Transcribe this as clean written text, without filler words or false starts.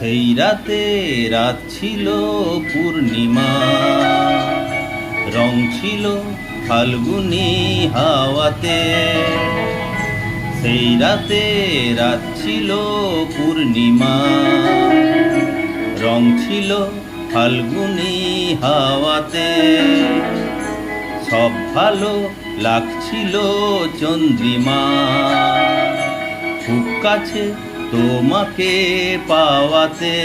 সেই রাতে রাত ছিল পূর্ণিমা, রং ছিল ফাল্গুনি হাওয়াতে। সেই রাতে রাত ছিল পূর্ণিমা, রং ছিল ফাল্গুনি হাওয়াতে। সব ভালো লাগছিল চন্দ্রিমা, খুব কাছে তোমাকে পাওয়াতে।